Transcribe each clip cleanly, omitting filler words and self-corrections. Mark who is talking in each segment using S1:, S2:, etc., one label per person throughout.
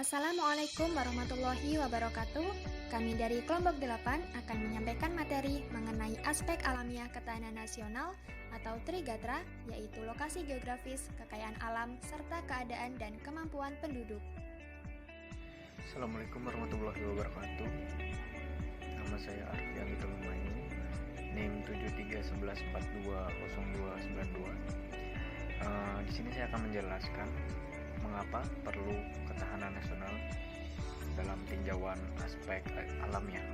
S1: Assalamualaikum warahmatullahi wabarakatuh. Kami dari kelompok 8 akan menyampaikan materi mengenai aspek alamiah ketahanan nasional atau Trigatra, yaitu lokasi geografis, kekayaan alam, serta keadaan dan kemampuan penduduk.
S2: Assalamualaikum warahmatullahi wabarakatuh. Nama saya Arfian Tumaini, NIM 7311420292. Di sini saya akan menjelaskan mengapa perlu ketahanan nasional dalam tinjauan aspek alamnya.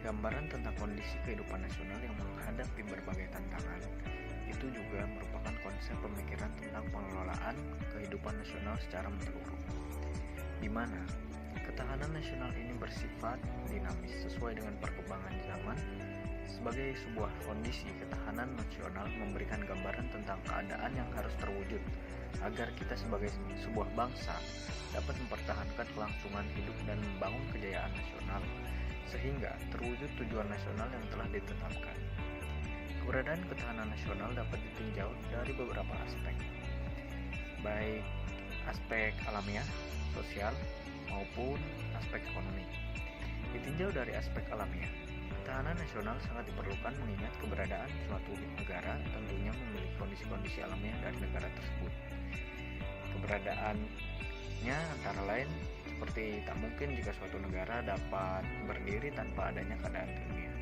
S2: Gambaran tentang kondisi kehidupan nasional yang menghadapi berbagai tantangan itu juga merupakan konsep pemikiran tentang pengelolaan kehidupan nasional secara menyeluruh, di mana ketahanan nasional ini bersifat dinamis sesuai dengan perkembangan zaman. Sebagai sebuah kondisi, ketahanan nasional memberikan gambaran tentang keadaan yang harus terwujud agar kita sebagai sebuah bangsa dapat mempertahankan kelangsungan hidup dan membangun kejayaan nasional sehingga terwujud tujuan nasional yang telah ditetapkan. Keberadaan ketahanan nasional dapat ditinjau dari beberapa aspek, baik aspek alamiah, sosial, maupun aspek ekonomi. Ditinjau dari aspek alamiah, ketahanan nasional sangat diperlukan mengingat keberadaan suatu negara tentunya memiliki kondisi-kondisi alamiah dari negara tersebut. Keberadaannya antara lain seperti tak mungkin jika suatu negara dapat berdiri tanpa adanya keadaan dunia.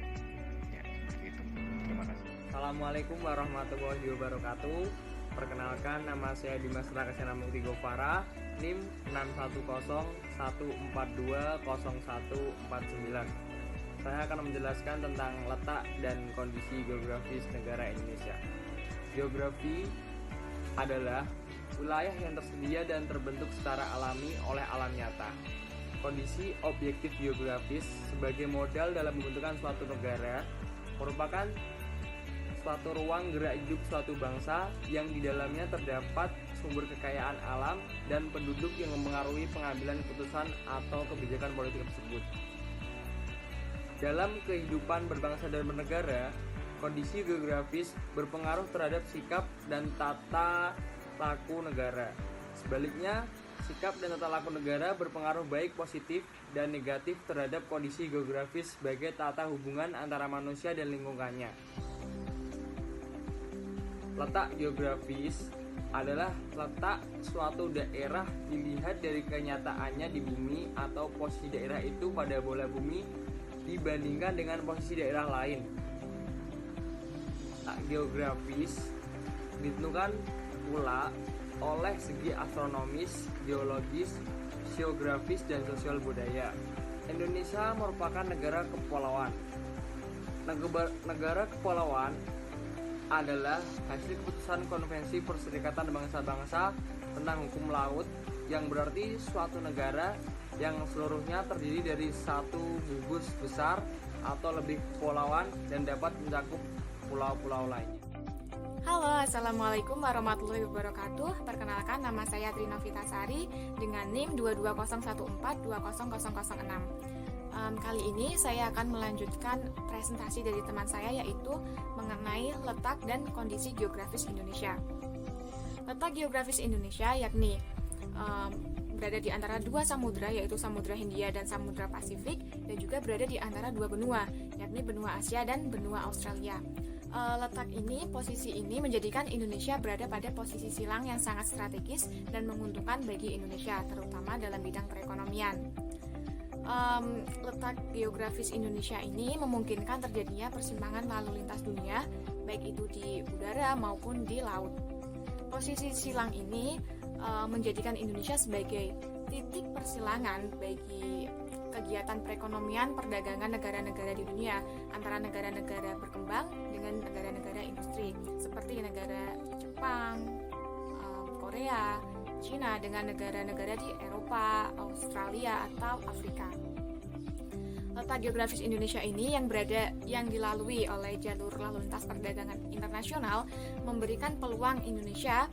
S2: Ya, seperti itu. Terima kasih.
S3: Assalamualaikum warahmatullahi wabarakatuh. Perkenalkan, nama saya Dimas Rakasena Mukti Gofara, NIM 61014200149. Saya akan menjelaskan tentang letak dan kondisi geografis negara Indonesia. Geografi adalah wilayah yang tersedia dan terbentuk secara alami oleh alam nyata. Kondisi objektif geografis sebagai modal dalam pembentukan suatu negara merupakan suatu ruang gerak hidup suatu bangsa yang di dalamnya terdapat sumber kekayaan alam dan penduduk yang mempengaruhi pengambilan keputusan atau kebijakan politik tersebut. Dalam kehidupan berbangsa dan bernegara, kondisi geografis berpengaruh terhadap sikap dan tata laku negara. Sebaliknya, sikap dan tata laku negara berpengaruh baik positif dan negatif terhadap kondisi geografis sebagai tata hubungan antara manusia dan lingkungannya. Letak geografis adalah letak suatu daerah dilihat dari kenyataannya di bumi atau posisi daerah itu pada bola bumi dibandingkan dengan posisi daerah lain. Letak geografis ditentukan pula oleh segi astronomis, geologis, geografis, dan sosial budaya. Indonesia merupakan negara kepulauan. Negara kepulauan adalah hasil keputusan Konvensi Perserikatan Bangsa-Bangsa tentang hukum laut, yang berarti suatu negara yang seluruhnya terdiri dari satu gugus besar atau lebih kepulauan dan dapat mencakup pulau-pulau lainnya.
S4: Halo, Assalamualaikum warahmatullahi wabarakatuh. Perkenalkan, nama saya Trina Vitasari dengan NIM 2201420006. Kali ini saya akan melanjutkan presentasi dari teman saya, yaitu mengenai letak dan kondisi geografis Indonesia. Letak geografis Indonesia yakni berada di antara dua samudra, yaitu Samudra Hindia dan Samudra Pasifik, dan juga berada di antara dua benua, yakni benua Asia dan benua Australia. Posisi ini menjadikan Indonesia berada pada posisi silang yang sangat strategis dan menguntungkan bagi Indonesia, terutama dalam bidang perekonomian. Letak geografis Indonesia ini memungkinkan terjadinya persimpangan lalu lintas dunia, baik itu di udara maupun di laut. Posisi silang ini menjadikan Indonesia sebagai titik persilangan bagi kegiatan perekonomian perdagangan negara-negara di dunia, antara negara-negara berkembang dengan negara-negara industri seperti negara Jepang, Korea, Cina dengan negara-negara di Eropa, Australia, atau Afrika. Letak geografis Indonesia ini yang dilalui oleh jalur lalu lintas perdagangan internasional memberikan peluang Indonesia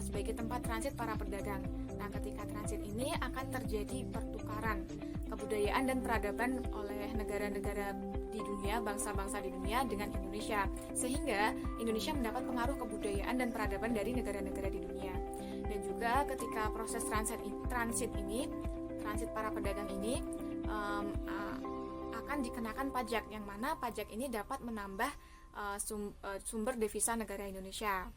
S4: sebagai tempat transit para pedagang. Nah, ketika transit ini akan terjadi pertukaran kebudayaan dan peradaban oleh negara-negara di dunia, bangsa-bangsa di dunia dengan Indonesia, sehingga Indonesia mendapat pengaruh kebudayaan dan peradaban dari negara-negara di dunia. Dan juga juga ketika proses transit para pedagang ini akan dikenakan pajak, yang mana pajak ini dapat menambah sumber devisa negara Indonesia.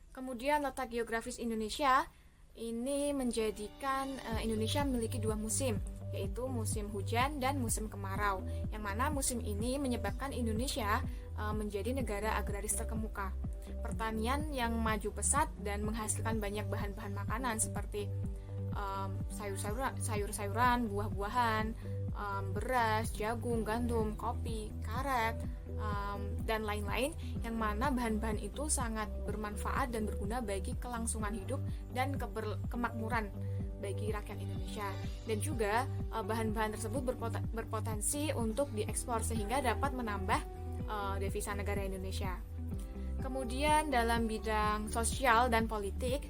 S4: Kemudian letak geografis Indonesia ini menjadikan Indonesia memiliki 2 musim, yaitu musim hujan dan musim kemarau, yang mana musim ini menyebabkan Indonesia menjadi negara agraris terkemuka. Pertanian yang maju pesat dan menghasilkan banyak bahan-bahan makanan seperti sayur-sayuran, buah-buahan, beras, jagung, gandum, kopi, karet, dan lain-lain, yang mana bahan-bahan itu sangat bermanfaat dan berguna bagi kelangsungan hidup dan kemakmuran bagi rakyat Indonesia. Dan juga bahan-bahan tersebut berpotensi untuk diekspor sehingga dapat menambah devisa negara Indonesia. Kemudian dalam bidang sosial dan politik,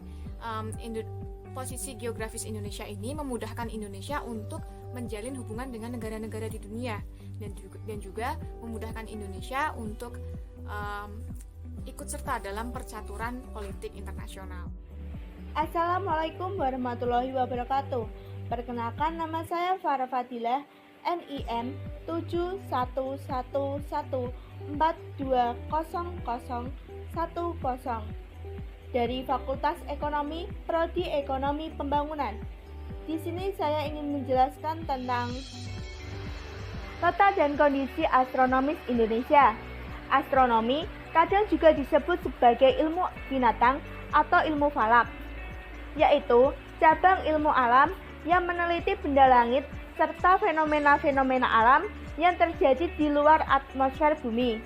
S4: posisi geografis Indonesia ini memudahkan Indonesia untuk menjalin hubungan dengan negara-negara di dunia, dan juga memudahkan Indonesia untuk ikut serta dalam percaturan politik internasional.
S5: Assalamualaikum warahmatullahi wabarakatuh. Perkenalkan, nama saya Farah Fadilah, NIM 7111420010 dari Fakultas Ekonomi, Prodi Ekonomi Pembangunan. Di sini saya ingin menjelaskan tentang letak dan kondisi astronomis Indonesia. Astronomi kadang juga disebut sebagai ilmu binatang atau ilmu falak, yaitu cabang ilmu alam yang meneliti benda langit serta fenomena-fenomena alam yang terjadi di luar atmosfer bumi.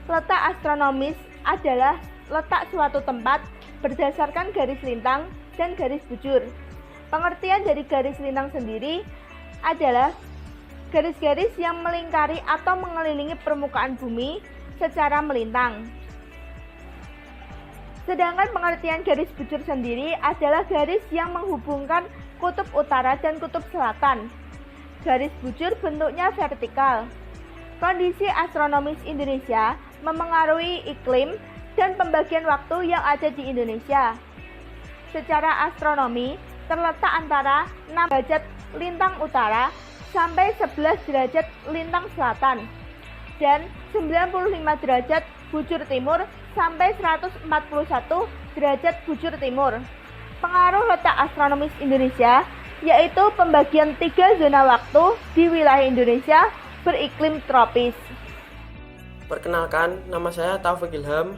S5: Letak astronomis adalah letak suatu tempat berdasarkan garis lintang dan garis bujur. Pengertian dari garis lintang sendiri adalah garis-garis yang melingkari atau mengelilingi permukaan bumi secara melintang. Sedangkan pengertian garis bujur sendiri adalah garis yang menghubungkan kutub utara dan kutub selatan. Garis bujur bentuknya vertikal. Kondisi astronomis Indonesia memengaruhi iklim dan pembagian waktu yang ada di Indonesia. Secara astronomi, terletak antara 6 derajat lintang utara sampai 11 derajat lintang selatan dan 95 derajat bujur timur sampai 141 derajat bujur timur. Pengaruh letak astronomis Indonesia yaitu pembagian 3 zona waktu di wilayah Indonesia beriklim tropis.
S6: Perkenalkan, nama saya Taufik Ilham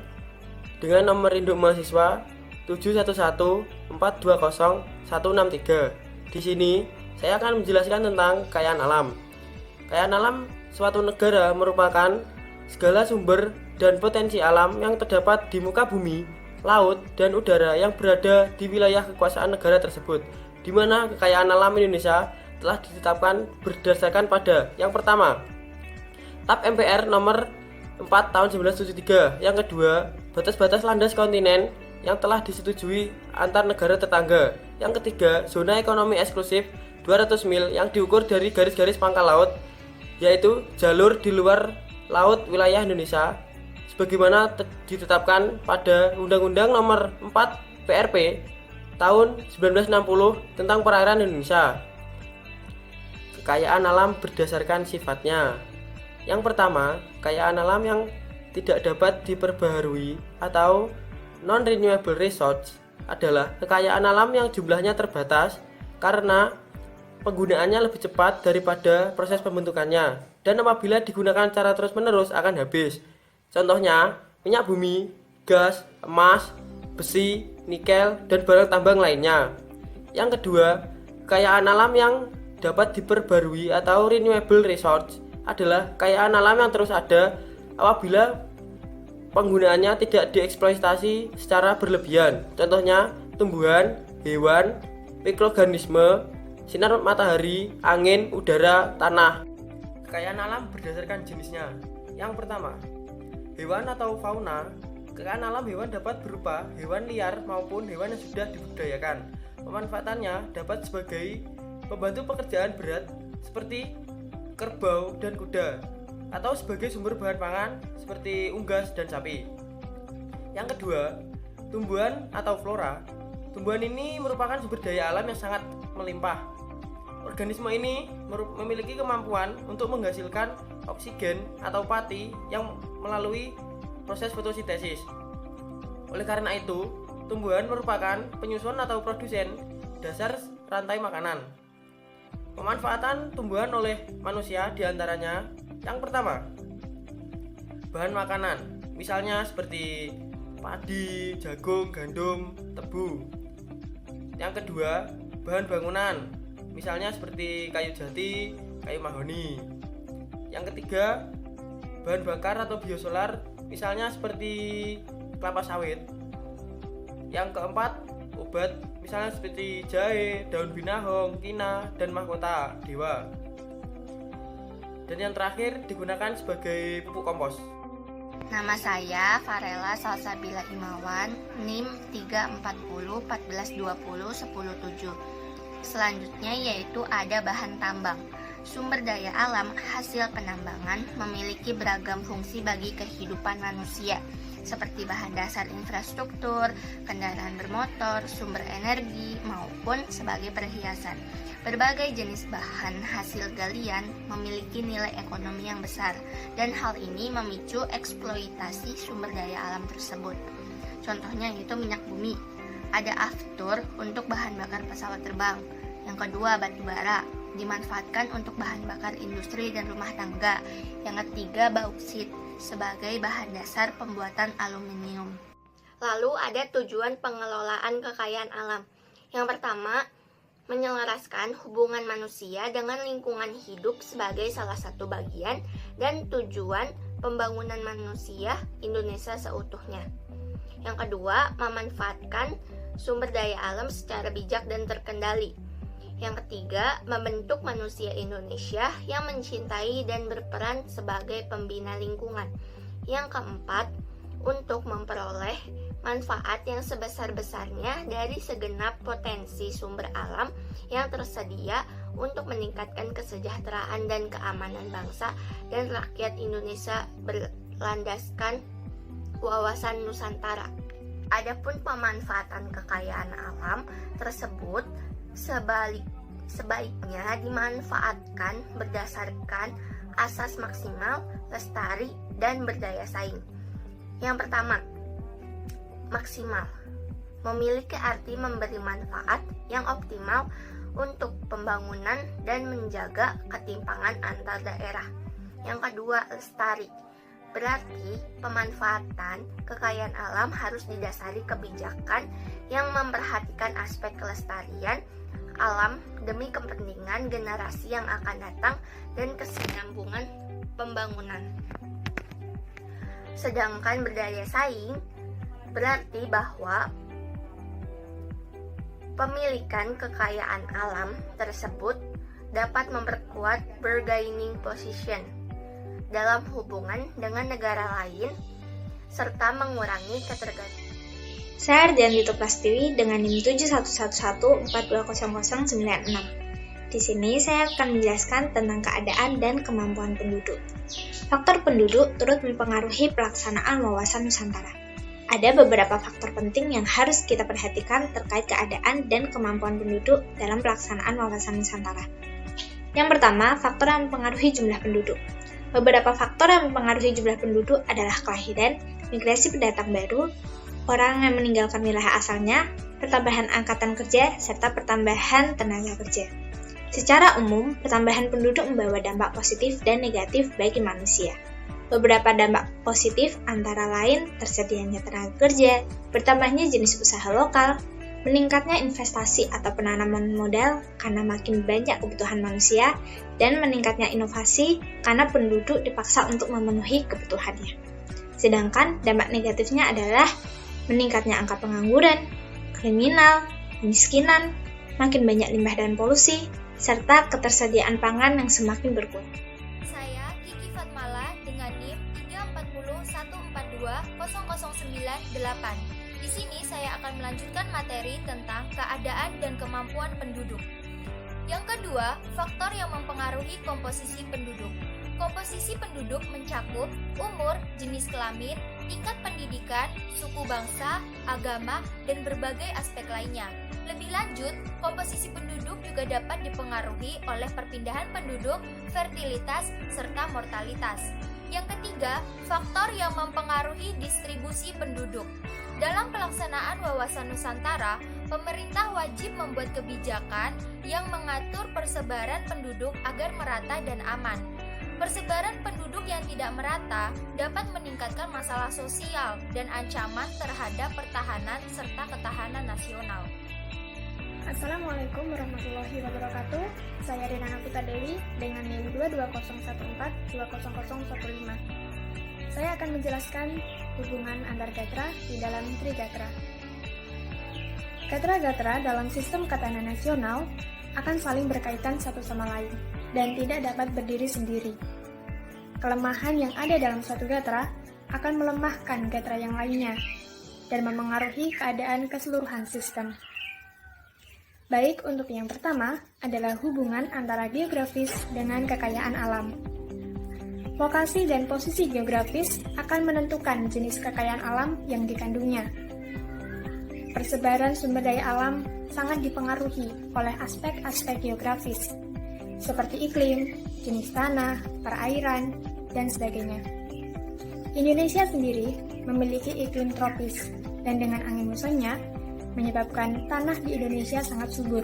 S6: dengan nomor induk mahasiswa 711420163. Di sini saya akan menjelaskan tentang kekayaan alam. Kekayaan alam suatu negara merupakan segala sumber dan potensi alam yang terdapat di muka bumi, laut, dan udara yang berada di wilayah kekuasaan negara tersebut, di mana kekayaan alam Indonesia telah ditetapkan berdasarkan pada yang pertama, TAP MPR nomor 4 tahun 1973, yang kedua, batas-batas landas kontinen yang telah disetujui antar negara tetangga, yang ketiga, zona ekonomi eksklusif 200 mil yang diukur dari garis-garis pangkal laut, yaitu jalur di luar laut wilayah Indonesia sebagaimana ditetapkan pada Undang-Undang Nomor 4 PRP tahun 1960 tentang perairan Indonesia. Kekayaan alam berdasarkan sifatnya. Yang pertama, kekayaan alam yang tidak dapat diperbaharui atau non-renewable resource adalah kekayaan alam yang jumlahnya terbatas karena penggunaannya lebih cepat daripada proses pembentukannya, dan apabila digunakan secara terus-menerus akan habis. Contohnya, minyak bumi, gas, emas, besi, nikel, dan barang tambang lainnya. Yang kedua, kekayaan alam yang dapat diperbarui atau renewable resource adalah kekayaan alam yang terus ada apabila penggunaannya tidak dieksploitasi secara berlebihan. Contohnya, tumbuhan, hewan, mikroorganisme, sinar matahari, angin, udara, tanah. Kekayaan alam berdasarkan jenisnya. Yang pertama, hewan atau fauna. Kekayaan alam hewan dapat berupa hewan liar maupun hewan yang sudah dibudidayakan. Pemanfaatannya dapat sebagai pembantu pekerjaan berat seperti kerbau dan kuda, atau sebagai sumber bahan pangan seperti unggas dan sapi. Yang kedua, tumbuhan atau flora. Tumbuhan ini merupakan sumber daya alam yang sangat melimpah. Organisme ini memiliki kemampuan untuk menghasilkan oksigen atau pati yang melalui proses fotosintesis. Oleh karena itu, tumbuhan merupakan penyusun atau produsen dasar rantai makanan. Pemanfaatan tumbuhan oleh manusia diantaranya: yang pertama, bahan makanan, misalnya seperti padi, jagung, gandum, tebu. Yang kedua, bahan bangunan, misalnya seperti kayu jati, kayu mahoni. Yang ketiga, bahan bakar atau biosolar, misalnya seperti kelapa sawit. Yang keempat, obat, misalnya seperti jahe, daun binahong, kina, dan mahkota dewa. Dan yang terakhir, digunakan sebagai pupuk kompos.
S7: Nama saya Farela Salsabila Imawan, NIM 34014201007. Selanjutnya yaitu ada bahan tambang. Sumber daya alam hasil penambangan memiliki beragam fungsi bagi kehidupan manusia, seperti bahan dasar infrastruktur, kendaraan bermotor, sumber energi, maupun sebagai perhiasan. Berbagai jenis bahan hasil galian memiliki nilai ekonomi yang besar, dan hal ini memicu eksploitasi sumber daya alam tersebut. Contohnya yaitu minyak bumi. Ada aftur untuk bahan bakar pesawat terbang. Yang kedua, batu bara dimanfaatkan untuk bahan bakar industri dan rumah tangga. Yang ketiga, bauksit sebagai bahan dasar pembuatan aluminium. Lalu ada tujuan pengelolaan kekayaan alam. Yang pertama, menyelaraskan hubungan manusia dengan lingkungan hidup sebagai salah satu bagian dan tujuan pembangunan manusia Indonesia seutuhnya. Yang kedua, memanfaatkan sumber daya alam secara bijak dan terkendali. Yang ketiga, membentuk manusia Indonesia yang mencintai dan berperan sebagai pembina lingkungan. Yang keempat, untuk memperoleh manfaat yang sebesar-besarnya dari segenap potensi sumber alam yang tersedia untuk meningkatkan kesejahteraan dan keamanan bangsa dan rakyat Indonesia berlandaskan wawasan Nusantara. Adapun pemanfaatan kekayaan alam tersebut sebaiknya dimanfaatkan berdasarkan asas maksimal, lestari, dan berdaya saing. Yang pertama, maksimal memiliki arti memberi manfaat yang optimal untuk pembangunan dan menjaga ketimpangan antar daerah. Yang kedua, lestari berarti pemanfaatan kekayaan alam harus didasari kebijakan yang memperhatikan aspek kelestarian alam demi kepentingan generasi yang akan datang dan kesinambungan pembangunan. Sedangkan berdaya saing berarti bahwa pemilikan kekayaan alam tersebut dapat memperkuat bargaining position dalam hubungan dengan negara lain serta mengurangi ketergantungan.
S8: Saya Ardiantito Prastiwi dengan NIM 7111420096. Di sini saya akan menjelaskan tentang keadaan dan kemampuan penduduk. Faktor penduduk turut mempengaruhi pelaksanaan wawasan Nusantara. Ada beberapa faktor penting yang harus kita perhatikan terkait keadaan dan kemampuan penduduk dalam pelaksanaan wawasan Nusantara. Yang pertama, faktor yang mempengaruhi jumlah penduduk. Beberapa faktor yang mempengaruhi jumlah penduduk adalah kelahiran, migrasi pendatang baru, orang yang meninggalkan wilayah asalnya, pertambahan angkatan kerja, serta pertambahan tenaga kerja. Secara umum, pertambahan penduduk membawa dampak positif dan negatif bagi manusia. Beberapa dampak positif antara lain tersedianya tenaga kerja, bertambahnya jenis usaha lokal, meningkatnya investasi atau penanaman modal karena makin banyak kebutuhan manusia, dan meningkatnya inovasi karena penduduk dipaksa untuk memenuhi kebutuhannya. Sedangkan dampak negatifnya adalah meningkatnya angka pengangguran, kriminal, kemiskinan, makin banyak limbah dan polusi, serta ketersediaan pangan yang semakin berkurang.
S1: Saya Kiki Fatmala dengan NIM 341420098. Di sini saya akan melanjutkan materi tentang keadaan dan kemampuan penduduk. Yang kedua, faktor yang mempengaruhi komposisi penduduk. Komposisi penduduk mencakup umur, jenis kelamin,
S9: tingkat pendidikan, suku bangsa, agama, dan berbagai aspek lainnya. Lebih lanjut, komposisi penduduk juga dapat dipengaruhi oleh perpindahan penduduk, fertilitas, serta mortalitas. Yang ketiga, faktor yang mempengaruhi distribusi penduduk. Dalam pelaksanaan wawasan Nusantara, pemerintah wajib membuat kebijakan yang mengatur persebaran penduduk agar merata dan aman. Persebaran penduduk yang tidak merata dapat meningkatkan masalah sosial dan ancaman terhadap pertahanan serta ketahanan nasional.
S1: Assalamualaikum warahmatullahi wabarakatuh. Saya Rina Nafita Dewi dengan NIM 22014-20015. Saya akan menjelaskan hubungan antar gatra di dalam Trigatra. Gatra-gatra dalam sistem ketahanan nasional akan saling berkaitan satu sama lain dan tidak dapat berdiri sendiri. Kelemahan yang ada dalam satu gatra akan melemahkan gatra yang lainnya dan memengaruhi keadaan keseluruhan sistem. Baik, untuk yang pertama adalah hubungan antara geografis dengan kekayaan alam. Lokasi dan posisi geografis akan menentukan jenis kekayaan alam yang dikandungnya. Persebaran sumber daya alam sangat dipengaruhi oleh aspek-aspek geografis, seperti iklim, jenis tanah, perairan, dan sebagainya. Indonesia sendiri memiliki iklim tropis, dan dengan angin mussonnya, menyebabkan tanah di Indonesia sangat subur,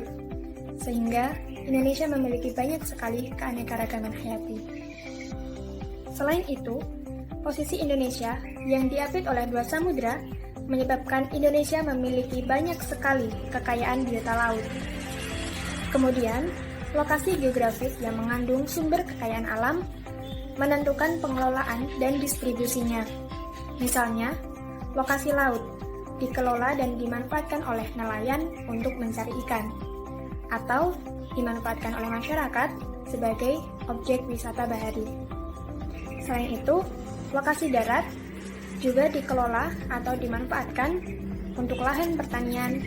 S1: sehingga Indonesia memiliki banyak sekali keanekaragaman hayati. Selain itu, posisi Indonesia yang diapit oleh dua samudra menyebabkan Indonesia memiliki banyak sekali kekayaan biota laut. Kemudian, lokasi geografis yang mengandung sumber kekayaan alam menentukan pengelolaan dan distribusinya. Misalnya, lokasi laut dikelola dan dimanfaatkan oleh nelayan untuk mencari ikan, atau dimanfaatkan oleh masyarakat sebagai objek wisata bahari. Selain itu, lokasi darat juga dikelola atau dimanfaatkan untuk lahan pertanian,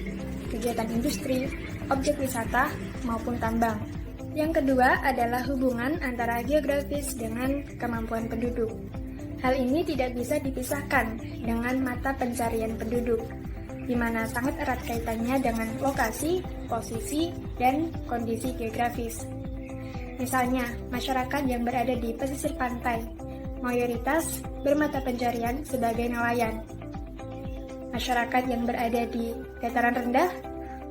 S1: kegiatan industri, objek wisata, maupun tambang. Yang kedua adalah hubungan antara geografis dengan kemampuan penduduk. Hal ini tidak bisa dipisahkan dengan mata pencarian penduduk, di mana sangat erat kaitannya dengan lokasi, posisi, dan kondisi geografis. Misalnya, masyarakat yang berada di pesisir pantai mayoritas bermata pencarian sebagai nelayan. Masyarakat yang berada di dataran rendah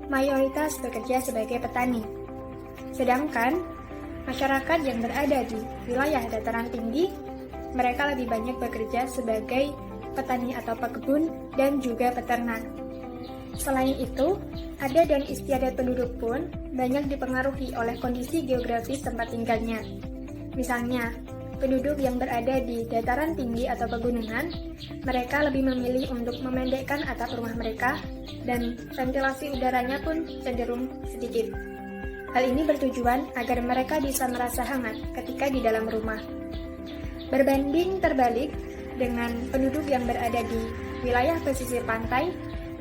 S1: mayoritas bekerja sebagai petani. Sedangkan masyarakat yang berada di wilayah dataran tinggi, mereka lebih banyak bekerja sebagai petani atau pekebun dan juga peternak. Selain itu, adat dan istiadat penduduk pun banyak dipengaruhi oleh kondisi geografis tempat tinggalnya. Misalnya, penduduk yang berada di dataran tinggi atau pegunungan, mereka lebih memilih untuk memendekkan atap rumah mereka dan ventilasi udaranya pun cenderung sedikit. Hal ini bertujuan agar mereka bisa merasa hangat ketika di dalam rumah. Berbanding terbalik dengan penduduk yang berada di wilayah pesisir pantai,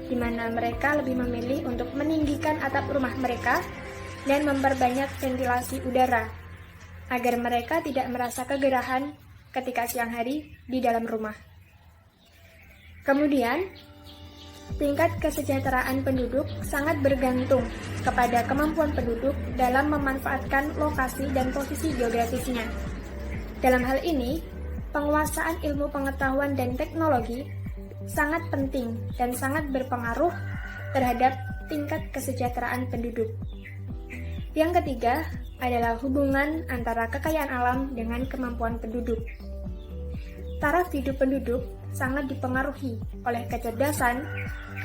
S1: di mana mereka lebih memilih untuk meninggikan atap rumah mereka dan memperbanyak ventilasi udara, agar mereka tidak merasa kegerahan ketika siang hari di dalam rumah. Kemudian, tingkat kesejahteraan penduduk sangat bergantung kepada kemampuan penduduk dalam memanfaatkan lokasi dan posisi geografisnya. Dalam hal ini, penguasaan ilmu pengetahuan dan teknologi sangat penting dan sangat berpengaruh terhadap tingkat kesejahteraan penduduk. Yang ketiga adalah hubungan antara kekayaan alam dengan kemampuan penduduk. Taraf hidup penduduk sangat dipengaruhi oleh kecerdasan,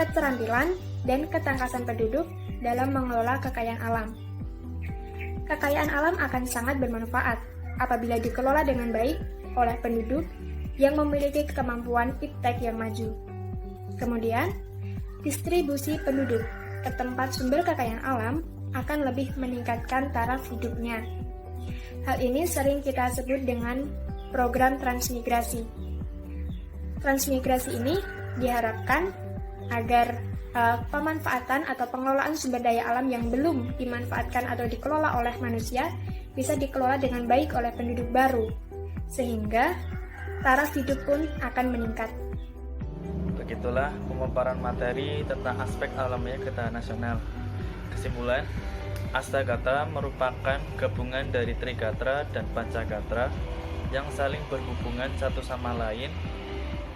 S1: keterampilan, dan ketangkasan penduduk dalam mengelola kekayaan alam. Kekayaan alam akan sangat bermanfaat apabila dikelola dengan baik oleh penduduk yang memiliki kemampuan iptek yang maju. Kemudian, distribusi penduduk ke tempat sumber kekayaan alam akan lebih meningkatkan taraf hidupnya. Hal ini sering kita sebut dengan program transmigrasi. Transmigrasi ini diharapkan agar pemanfaatan atau pengelolaan sumber daya alam yang belum dimanfaatkan atau dikelola oleh manusia bisa dikelola dengan baik oleh penduduk baru, sehingga taraf hidup pun akan meningkat.
S10: Begitulah pemaparan materi tentang aspek alamiah ketahanan nasional. Kesimpulan, Astagatra merupakan gabungan dari Trigatra dan Pancagatra yang saling berhubungan satu sama lain,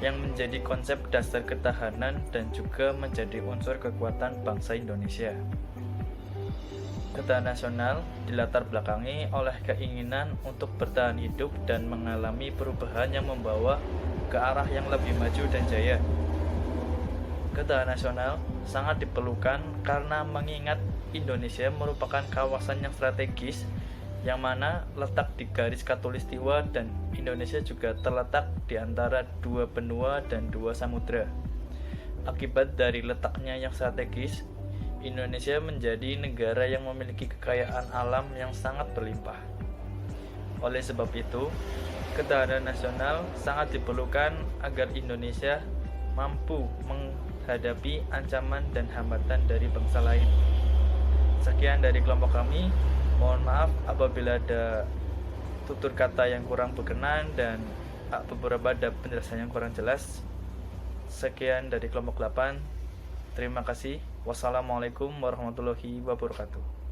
S10: yang menjadi konsep dasar ketahanan dan juga menjadi unsur kekuatan bangsa Indonesia. Ketahanan nasional dilatar belakangi oleh keinginan untuk bertahan hidup dan mengalami perubahan yang membawa ke arah yang lebih maju dan jaya. Ketahanan nasional sangat diperlukan karena mengingat Indonesia merupakan kawasan yang strategis yang mana letak di garis khatulistiwa dan Indonesia juga terletak di antara dua benua dan dua samudra. Akibat dari letaknya yang strategis, Indonesia menjadi negara yang memiliki kekayaan alam yang sangat berlimpah. Oleh sebab itu, ketahanan nasional sangat diperlukan agar Indonesia mampu menghadapi ancaman dan hambatan dari bangsa lain. Sekian dari kelompok kami. Mohon maaf apabila ada tutur kata yang kurang berkenan dan beberapa ada penjelasan yang kurang jelas. Sekian dari kelompok 8. Terima kasih. Wassalamualaikum warahmatullahi wabarakatuh.